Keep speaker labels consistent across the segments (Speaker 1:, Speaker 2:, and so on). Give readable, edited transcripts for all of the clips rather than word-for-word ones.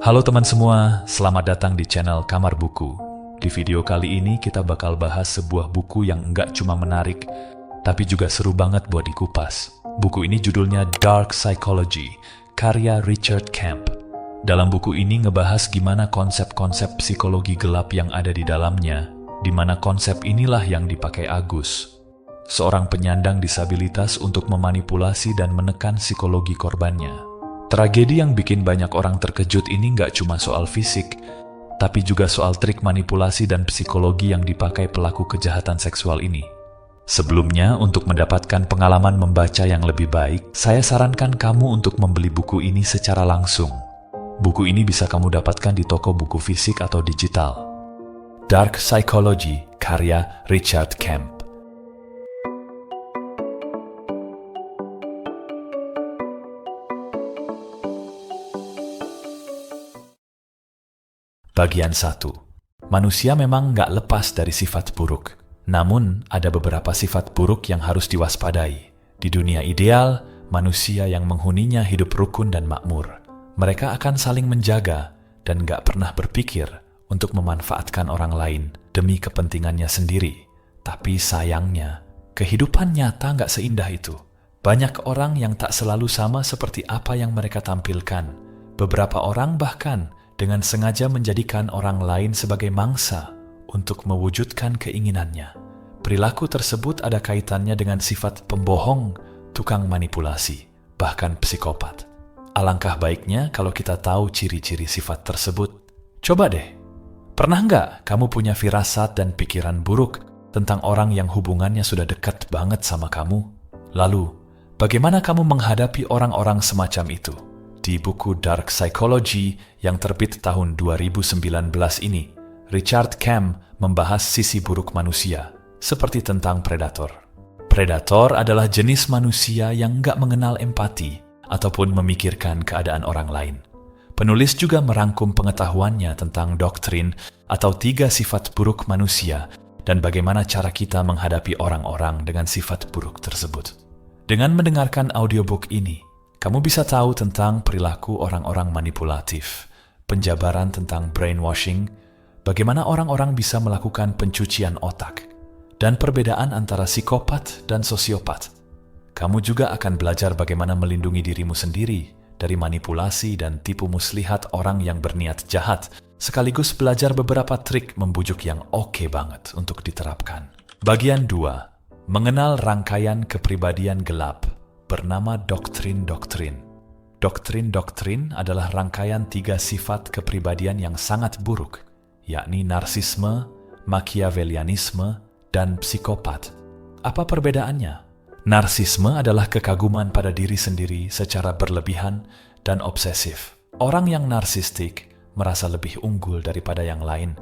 Speaker 1: Halo teman semua, selamat datang di channel Kamar Buku. Di video kali ini kita bakal bahas sebuah buku yang nggak cuma menarik, tapi juga seru banget buat dikupas. Buku ini judulnya Dark Psychology, karya Richard Camp. Dalam buku ini ngebahas gimana konsep-konsep psikologi gelap yang ada di dalamnya, di mana konsep inilah yang dipakai Agus, seorang penyandang disabilitas untuk memanipulasi dan menekan psikologi korbannya. Tragedi yang bikin banyak orang terkejut ini nggak cuma soal fisik, tapi juga soal trik manipulasi dan psikologi yang dipakai pelaku kejahatan seksual ini. Sebelumnya, untuk mendapatkan pengalaman membaca yang lebih baik, saya sarankan kamu untuk membeli buku ini secara langsung. Buku ini bisa kamu dapatkan di toko buku fisik atau digital. Dark Psychology, karya Richard Camp. Bagian 1. Manusia memang nggak lepas dari sifat buruk. Namun, ada beberapa sifat buruk yang harus diwaspadai. Di dunia ideal, manusia yang menghuninya hidup rukun dan makmur. Mereka akan saling menjaga dan nggak pernah berpikir untuk memanfaatkan orang lain demi kepentingannya sendiri. Tapi sayangnya, kehidupan nyata nggak seindah itu. Banyak orang yang tak selalu sama seperti apa yang mereka tampilkan. Beberapa orang bahkan dengan sengaja menjadikan orang lain sebagai mangsa untuk mewujudkan keinginannya. Perilaku tersebut ada kaitannya dengan sifat pembohong, tukang manipulasi, bahkan psikopat. Alangkah baiknya kalau kita tahu ciri-ciri sifat tersebut. Coba deh, pernah nggak kamu punya firasat dan pikiran buruk tentang orang yang hubungannya sudah dekat banget sama kamu? Lalu, bagaimana kamu menghadapi orang-orang semacam itu? Di buku Dark Psychology yang terbit tahun 2019 ini, Richard Camp membahas sisi buruk manusia, seperti tentang predator. Predator adalah jenis manusia yang nggak mengenal empati ataupun memikirkan keadaan orang lain. Penulis juga merangkum pengetahuannya tentang doktrin atau 3 sifat buruk manusia dan bagaimana cara kita menghadapi orang-orang dengan sifat buruk tersebut. Dengan mendengarkan audiobook ini, kamu bisa tahu tentang perilaku orang-orang manipulatif, penjabaran tentang brainwashing, bagaimana orang-orang bisa melakukan pencucian otak, dan perbedaan antara psikopat dan sosiopat. Kamu juga akan belajar bagaimana melindungi dirimu sendiri dari manipulasi dan tipu muslihat orang yang berniat jahat, sekaligus belajar beberapa trik membujuk yang oke banget untuk diterapkan. Bagian 2. Mengenal rangkaian kepribadian gelap bernama doktrin-doktrin. Doktrin-doktrin adalah rangkaian 3 sifat kepribadian yang sangat buruk, yakni narsisme, machiavellianisme, dan psikopat. Apa perbedaannya? Narsisme adalah kekaguman pada diri sendiri secara berlebihan dan obsesif. Orang yang narsistik merasa lebih unggul daripada yang lain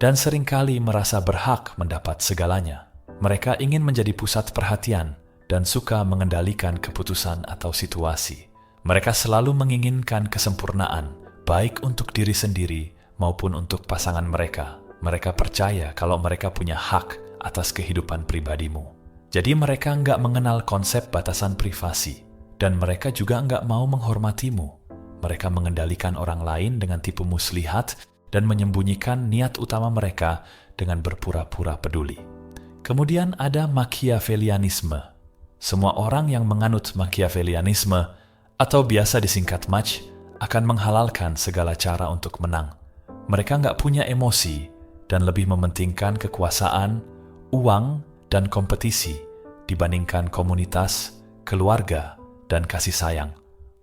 Speaker 1: dan seringkali merasa berhak mendapat segalanya. Mereka ingin menjadi pusat perhatian dan suka mengendalikan keputusan atau situasi. Mereka selalu menginginkan kesempurnaan, baik untuk diri sendiri maupun untuk pasangan mereka. Mereka percaya kalau mereka punya hak atas kehidupan pribadimu. Jadi mereka nggak mengenal konsep batasan privasi, dan mereka juga nggak mau menghormatimu. Mereka mengendalikan orang lain dengan tipu muslihat dan menyembunyikan niat utama mereka dengan berpura-pura peduli. Kemudian ada machiavellianisme. Semua orang yang menganut machiavellianisme atau biasa disingkat Mach akan menghalalkan segala cara untuk menang. Mereka nggak punya emosi dan lebih mementingkan kekuasaan, uang, dan kompetisi dibandingkan komunitas, keluarga, dan kasih sayang.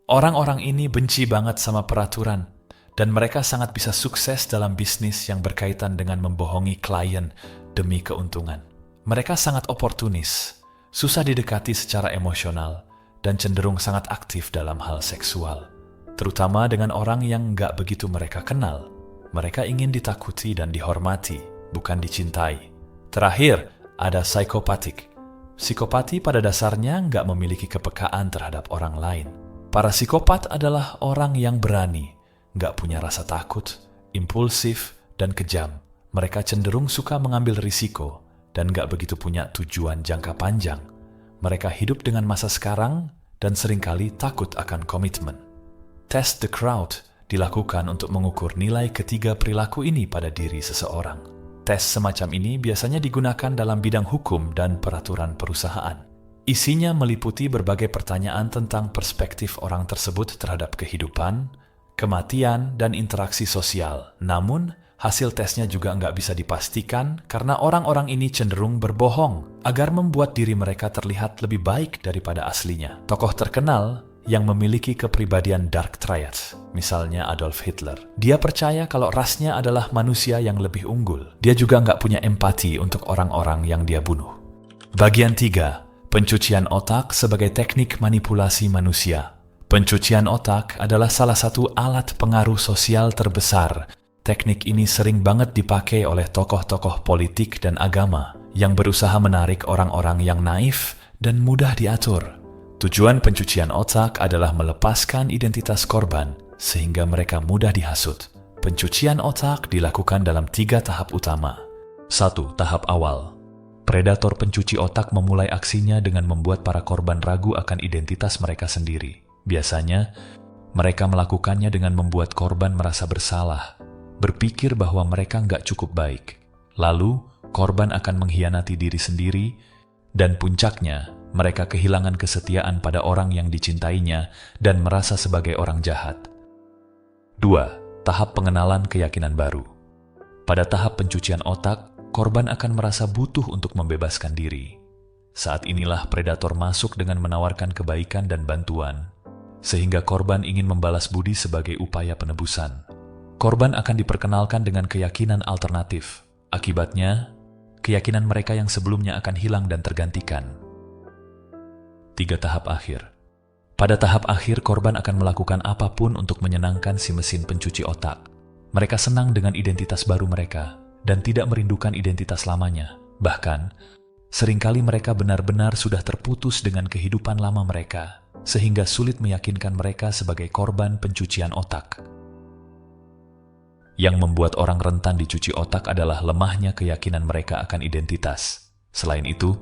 Speaker 1: Orang-orang ini benci banget sama peraturan dan mereka sangat bisa sukses dalam bisnis yang berkaitan dengan membohongi klien demi keuntungan. Mereka sangat oportunis, susah didekati secara emosional, dan cenderung sangat aktif dalam hal seksual. Terutama dengan orang yang nggak begitu mereka kenal. Mereka ingin ditakuti dan dihormati, bukan dicintai. Terakhir, ada psikopatik. Psikopati pada dasarnya nggak memiliki kepekaan terhadap orang lain. Para psikopat adalah orang yang berani, nggak punya rasa takut, impulsif, dan kejam. Mereka cenderung suka mengambil risiko dan nggak begitu punya tujuan jangka panjang. Mereka hidup dengan masa sekarang dan seringkali takut akan komitmen. Test the crowd dilakukan untuk mengukur nilai ketiga perilaku ini pada diri seseorang. Tes semacam ini biasanya digunakan dalam bidang hukum dan peraturan perusahaan. Isinya meliputi berbagai pertanyaan tentang perspektif orang tersebut terhadap kehidupan, kematian, dan interaksi sosial. Namun, hasil tesnya juga nggak bisa dipastikan karena orang-orang ini cenderung berbohong agar membuat diri mereka terlihat lebih baik daripada aslinya. Tokoh terkenal yang memiliki kepribadian dark triads, misalnya Adolf Hitler, dia percaya kalau rasnya adalah manusia yang lebih unggul. Dia juga nggak punya empati untuk orang-orang yang dia bunuh. Bagian 3. Pencucian otak sebagai teknik manipulasi manusia. Pencucian otak adalah salah satu alat pengaruh sosial terbesar. Teknik ini sering banget dipakai oleh tokoh-tokoh politik dan agama yang berusaha menarik orang-orang yang naif dan mudah diatur. Tujuan pencucian otak adalah melepaskan identitas korban sehingga mereka mudah dihasut. Pencucian otak dilakukan dalam 3 tahap utama. 1. Tahap awal. Predator pencuci otak memulai aksinya dengan membuat para korban ragu akan identitas mereka sendiri. Biasanya, mereka melakukannya dengan membuat korban merasa bersalah, berpikir bahwa mereka nggak cukup baik. Lalu, korban akan mengkhianati diri sendiri, dan puncaknya, mereka kehilangan kesetiaan pada orang yang dicintainya dan merasa sebagai orang jahat. 2. Tahap pengenalan keyakinan baru. Pada tahap pencucian otak, korban akan merasa butuh untuk membebaskan diri. Saat inilah predator masuk dengan menawarkan kebaikan dan bantuan, sehingga korban ingin membalas budi sebagai upaya penebusan. Korban akan diperkenalkan dengan keyakinan alternatif. Akibatnya, keyakinan mereka yang sebelumnya akan hilang dan tergantikan. 3 tahap akhir. Pada tahap akhir, korban akan melakukan apapun untuk menyenangkan si mesin pencuci otak. Mereka senang dengan identitas baru mereka dan tidak merindukan identitas lamanya. Bahkan, seringkali mereka benar-benar sudah terputus dengan kehidupan lama mereka, sehingga sulit meyakinkan mereka sebagai korban pencucian otak. Yang membuat orang rentan dicuci otak adalah lemahnya keyakinan mereka akan identitas. Selain itu,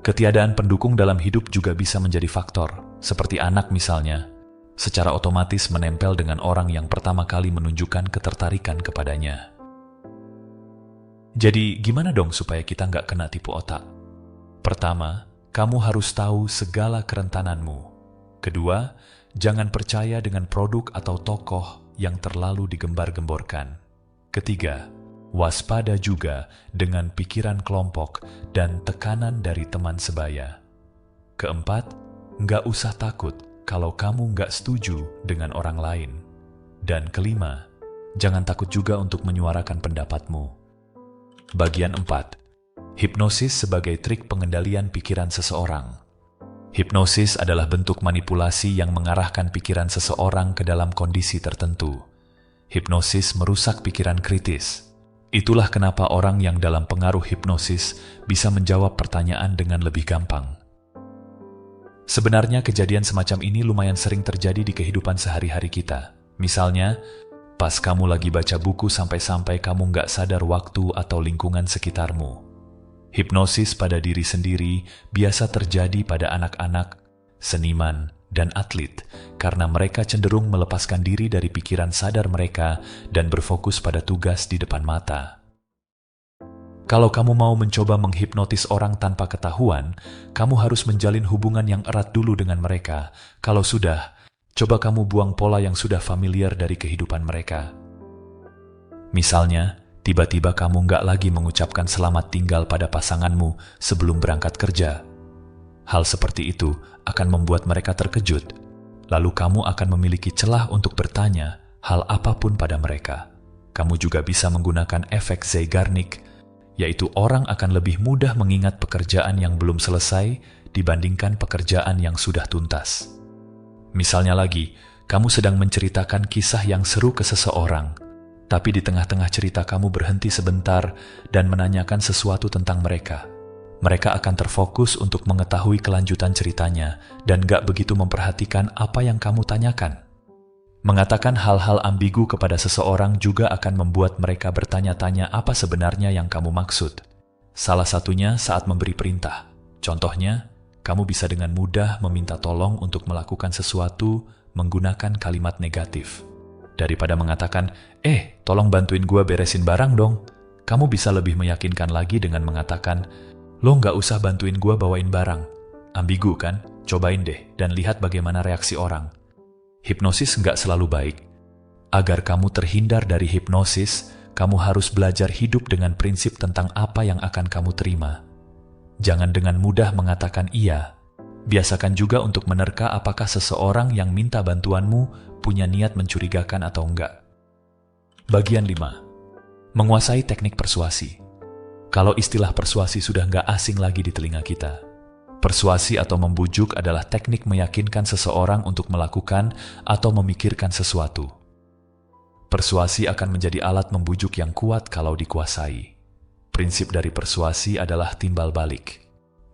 Speaker 1: ketiadaan pendukung dalam hidup juga bisa menjadi faktor, seperti anak misalnya, secara otomatis menempel dengan orang yang pertama kali menunjukkan ketertarikan kepadanya. Jadi, gimana dong supaya kita nggak kena tipu otak? Pertama, kamu harus tahu segala kerentananmu. Kedua, jangan percaya dengan produk atau tokoh yang terlalu digembar-gemborkan. Ketiga, waspada juga dengan pikiran kelompok dan tekanan dari teman sebaya. Keempat, nggak usah takut kalau kamu nggak setuju dengan orang lain. Dan kelima, jangan takut juga untuk menyuarakan pendapatmu. Bagian 4. Hipnosis sebagai trik pengendalian pikiran seseorang. Hipnosis adalah bentuk manipulasi yang mengarahkan pikiran seseorang ke dalam kondisi tertentu. Hipnosis merusak pikiran kritis. Itulah kenapa orang yang dalam pengaruh hipnosis bisa menjawab pertanyaan dengan lebih gampang. Sebenarnya kejadian semacam ini lumayan sering terjadi di kehidupan sehari-hari kita. Misalnya, pas kamu lagi baca buku sampai-sampai kamu nggak sadar waktu atau lingkungan sekitarmu. Hipnosis pada diri sendiri biasa terjadi pada anak-anak, seniman, dan atlet karena mereka cenderung melepaskan diri dari pikiran sadar mereka dan berfokus pada tugas di depan mata. Kalau kamu mau mencoba menghipnotis orang tanpa ketahuan, kamu harus menjalin hubungan yang erat dulu dengan mereka. Kalau sudah, coba kamu buang pola yang sudah familiar dari kehidupan mereka. Misalnya, tiba-tiba kamu nggak lagi mengucapkan selamat tinggal pada pasanganmu sebelum berangkat kerja. Hal seperti itu akan membuat mereka terkejut. Lalu kamu akan memiliki celah untuk bertanya hal apapun pada mereka. Kamu juga bisa menggunakan efek Zeigarnik, yaitu orang akan lebih mudah mengingat pekerjaan yang belum selesai dibandingkan pekerjaan yang sudah tuntas. Misalnya lagi, kamu sedang menceritakan kisah yang seru ke seseorang, tapi di tengah-tengah cerita kamu berhenti sebentar dan menanyakan sesuatu tentang mereka. Mereka akan terfokus untuk mengetahui kelanjutan ceritanya dan gak begitu memperhatikan apa yang kamu tanyakan. Mengatakan hal-hal ambigu kepada seseorang juga akan membuat mereka bertanya-tanya apa sebenarnya yang kamu maksud. Salah satunya saat memberi perintah. Contohnya, kamu bisa dengan mudah meminta tolong untuk melakukan sesuatu menggunakan kalimat negatif. Daripada mengatakan, tolong bantuin gue beresin barang dong. Kamu bisa lebih meyakinkan lagi dengan mengatakan, lo nggak usah bantuin gue bawain barang. Ambigu kan? Cobain deh dan lihat bagaimana reaksi orang. Hipnosis nggak selalu baik. Agar kamu terhindar dari hipnosis, kamu harus belajar hidup dengan prinsip tentang apa yang akan kamu terima. Jangan dengan mudah mengatakan iya. Biasakan juga untuk menerka apakah seseorang yang minta bantuanmu punya niat mencurigakan atau enggak. Bagian 5. Menguasai teknik persuasi. Kalau istilah persuasi sudah nggak asing lagi di telinga kita. Persuasi atau membujuk adalah teknik meyakinkan seseorang untuk melakukan atau memikirkan sesuatu. Persuasi akan menjadi alat membujuk yang kuat kalau dikuasai. Prinsip dari persuasi adalah timbal balik.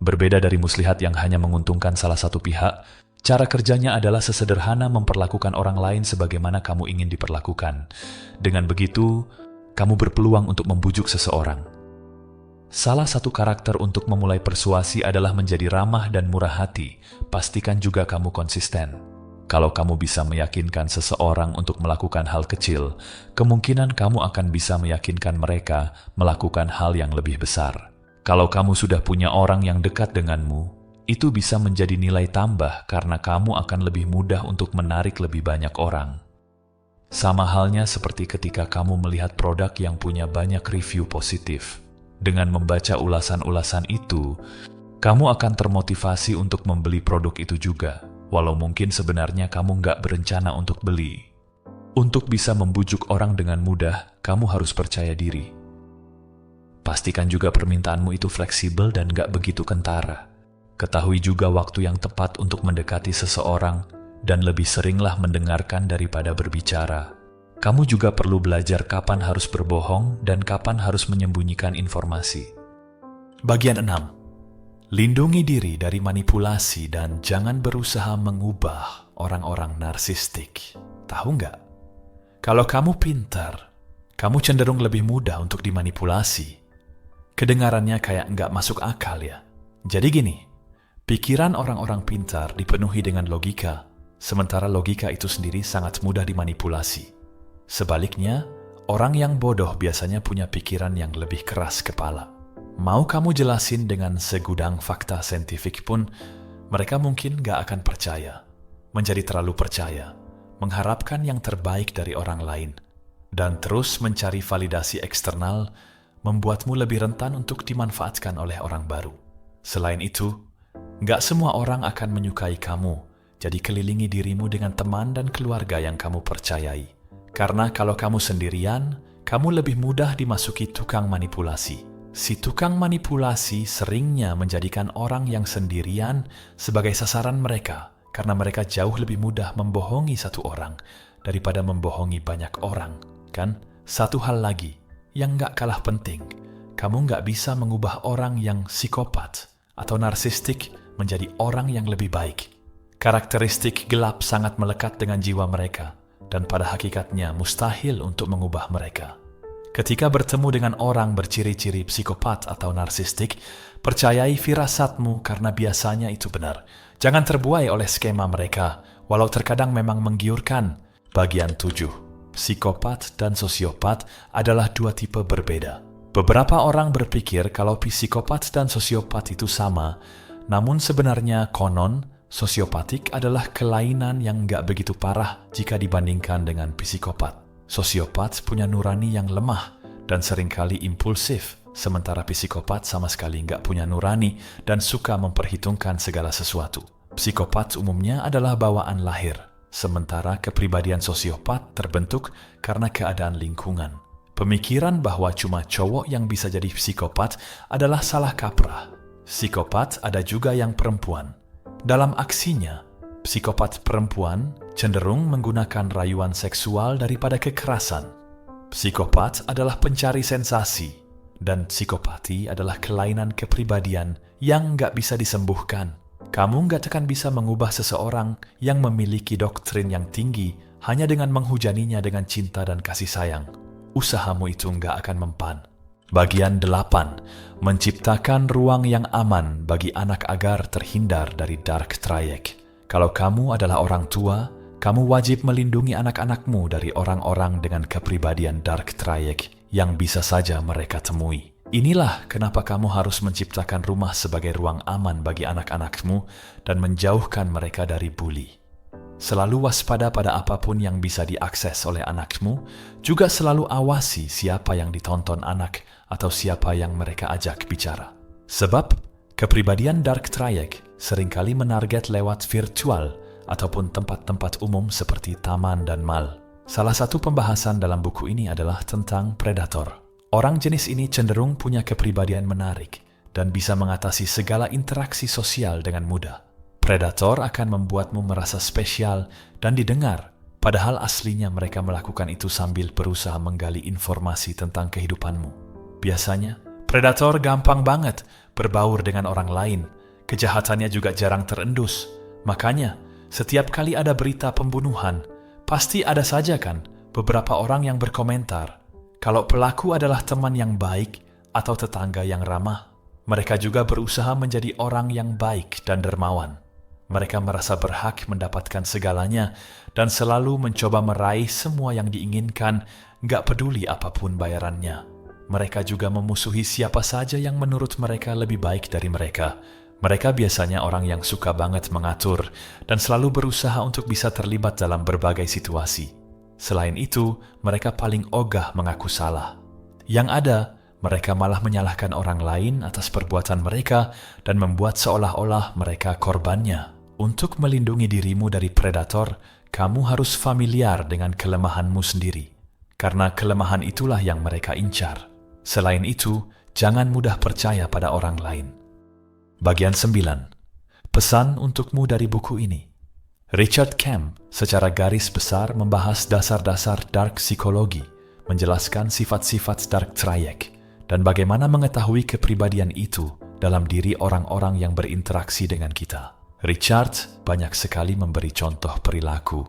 Speaker 1: Berbeda dari muslihat yang hanya menguntungkan salah satu pihak, cara kerjanya adalah sesederhana memperlakukan orang lain sebagaimana kamu ingin diperlakukan. Dengan begitu, kamu berpeluang untuk membujuk seseorang. Salah satu karakter untuk memulai persuasi adalah menjadi ramah dan murah hati. Pastikan juga kamu konsisten. Kalau kamu bisa meyakinkan seseorang untuk melakukan hal kecil, kemungkinan kamu akan bisa meyakinkan mereka melakukan hal yang lebih besar. Kalau kamu sudah punya orang yang dekat denganmu, itu bisa menjadi nilai tambah karena kamu akan lebih mudah untuk menarik lebih banyak orang. Sama halnya seperti ketika kamu melihat produk yang punya banyak review positif. Dengan membaca ulasan-ulasan itu, kamu akan termotivasi untuk membeli produk itu juga. Walau mungkin sebenarnya kamu nggak berencana untuk beli. Untuk bisa membujuk orang dengan mudah, kamu harus percaya diri. Pastikan juga permintaanmu itu fleksibel dan nggak begitu kentara. Ketahui juga waktu yang tepat untuk mendekati seseorang dan lebih seringlah mendengarkan daripada berbicara. Kamu juga perlu belajar kapan harus berbohong dan kapan harus menyembunyikan informasi. Bagian 6. Lindungi diri dari manipulasi dan jangan berusaha mengubah orang-orang narsistik. Tahu nggak? Kalau kamu pintar, kamu cenderung lebih mudah untuk dimanipulasi. Kedengarannya kayak nggak masuk akal ya. Jadi gini, pikiran orang-orang pintar dipenuhi dengan logika, sementara logika itu sendiri sangat mudah dimanipulasi. Sebaliknya, orang yang bodoh biasanya punya pikiran yang lebih keras kepala. Mau kamu jelasin dengan segudang fakta saintifik pun, mereka mungkin gak akan percaya, menjadi terlalu percaya, mengharapkan yang terbaik dari orang lain, dan terus mencari validasi eksternal, membuatmu lebih rentan untuk dimanfaatkan oleh orang baru. Selain itu, gak semua orang akan menyukai kamu, jadi kelilingi dirimu dengan teman dan keluarga yang kamu percayai. Karena kalau kamu sendirian, kamu lebih mudah dimasuki tukang manipulasi. Si tukang manipulasi seringnya menjadikan orang yang sendirian sebagai sasaran mereka karena mereka jauh lebih mudah membohongi satu orang daripada membohongi banyak orang, kan? Satu hal lagi yang gak kalah penting, kamu gak bisa mengubah orang yang psikopat atau narsistik menjadi orang yang lebih baik. Karakteristik gelap sangat melekat dengan jiwa mereka dan pada hakikatnya mustahil untuk mengubah mereka. Ketika bertemu dengan orang berciri-ciri psikopat atau narsistik, percayai firasatmu karena biasanya itu benar. Jangan terbuai oleh skema mereka, walau terkadang memang menggiurkan. Bagian 7. Psikopat dan sosiopat adalah dua tipe berbeda. Beberapa orang berpikir kalau psikopat dan sosiopat itu sama, namun sebenarnya konon, sosiopatik adalah kelainan yang nggak begitu parah jika dibandingkan dengan psikopat. Sosiopat punya nurani yang lemah dan seringkali impulsif, sementara psikopat sama sekali nggak punya nurani dan suka memperhitungkan segala sesuatu. Psikopat umumnya adalah bawaan lahir, sementara kepribadian sosiopat terbentuk karena keadaan lingkungan. Pemikiran bahwa cuma cowok yang bisa jadi psikopat adalah salah kaprah. Psikopat ada juga yang perempuan. Dalam aksinya, psikopat perempuan cenderung menggunakan rayuan seksual daripada kekerasan. Psikopat adalah pencari sensasi, dan psikopati adalah kelainan kepribadian yang nggak bisa disembuhkan. Kamu nggak akan bisa mengubah seseorang yang memiliki doktrin yang tinggi hanya dengan menghujaninya dengan cinta dan kasih sayang. Usahamu itu nggak akan mempan. Bagian 8. Menciptakan ruang yang aman bagi anak agar terhindar dari dark triad. Kalau kamu adalah orang tua, Kamu wajib melindungi anak-anakmu dari orang-orang dengan kepribadian dark triad yang bisa saja mereka temui. Inilah kenapa kamu harus menciptakan rumah sebagai ruang aman bagi anak-anakmu dan menjauhkan mereka dari bully. Selalu waspada pada apapun yang bisa diakses oleh anakmu, juga selalu awasi siapa yang ditonton anak atau siapa yang mereka ajak bicara. Sebab, kepribadian dark triad seringkali menarget lewat virtual ataupun tempat-tempat umum seperti taman dan mal. Salah satu pembahasan dalam buku ini adalah tentang predator. Orang jenis ini cenderung punya kepribadian menarik dan bisa mengatasi segala interaksi sosial dengan mudah. Predator akan membuatmu merasa spesial dan didengar, padahal aslinya mereka melakukan itu sambil berusaha menggali informasi tentang kehidupanmu. Biasanya, predator gampang banget berbaur dengan orang lain. Kejahatannya juga jarang terendus. Makanya, setiap kali ada berita pembunuhan, pasti ada saja kan beberapa orang yang berkomentar. Kalau pelaku adalah teman yang baik atau tetangga yang ramah, mereka juga berusaha menjadi orang yang baik dan dermawan. Mereka merasa berhak mendapatkan segalanya dan selalu mencoba meraih semua yang diinginkan, gak peduli apapun bayarannya. Mereka juga memusuhi siapa saja yang menurut mereka lebih baik dari mereka. Mereka biasanya orang yang suka banget mengatur dan selalu berusaha untuk bisa terlibat dalam berbagai situasi. Selain itu, mereka paling ogah mengaku salah. Yang ada, mereka malah menyalahkan orang lain atas perbuatan mereka dan membuat seolah-olah mereka korbannya. Untuk melindungi dirimu dari predator, kamu harus familiar dengan kelemahanmu sendiri. Karena kelemahan itulah yang mereka incar. Selain itu, jangan mudah percaya pada orang lain. Bagian 9. Pesan untukmu dari buku ini. Richard Kemp secara garis besar membahas dasar-dasar dark psikologi, menjelaskan sifat-sifat dark triad, dan bagaimana mengetahui kepribadian itu dalam diri orang-orang yang berinteraksi dengan kita. Richard banyak sekali memberi contoh perilaku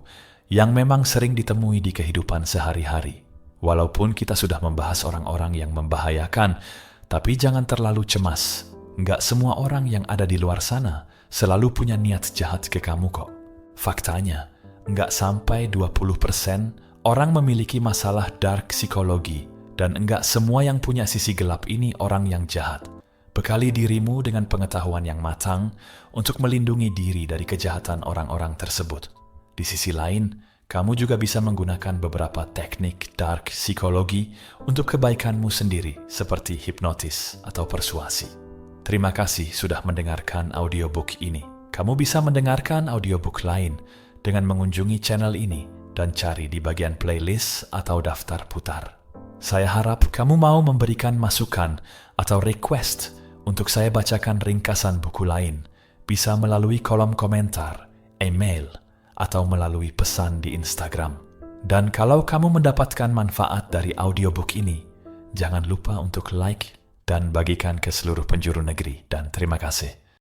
Speaker 1: yang memang sering ditemui di kehidupan sehari-hari. Walaupun kita sudah membahas orang-orang yang membahayakan, tapi jangan terlalu cemas. Nggak semua orang yang ada di luar sana selalu punya niat jahat ke kamu kok. Faktanya, nggak sampai 20% orang memiliki masalah dark psikologi, dan nggak semua yang punya sisi gelap ini orang yang jahat. Bekali dirimu dengan pengetahuan yang matang untuk melindungi diri dari kejahatan orang-orang tersebut. Di sisi lain, kamu juga bisa menggunakan beberapa teknik dark psikologi untuk kebaikanmu sendiri, seperti hipnotis atau persuasi. Terima kasih sudah mendengarkan audiobook ini. Kamu bisa mendengarkan audiobook lain dengan mengunjungi channel ini dan cari di bagian playlist atau daftar putar. Saya harap kamu mau memberikan masukan atau request untuk saya bacakan ringkasan buku lain, bisa melalui kolom komentar, email, atau melalui pesan di Instagram. Dan kalau kamu mendapatkan manfaat dari audiobook ini, jangan lupa untuk like dan bagikan ke seluruh penjuru negeri. Dan terima kasih.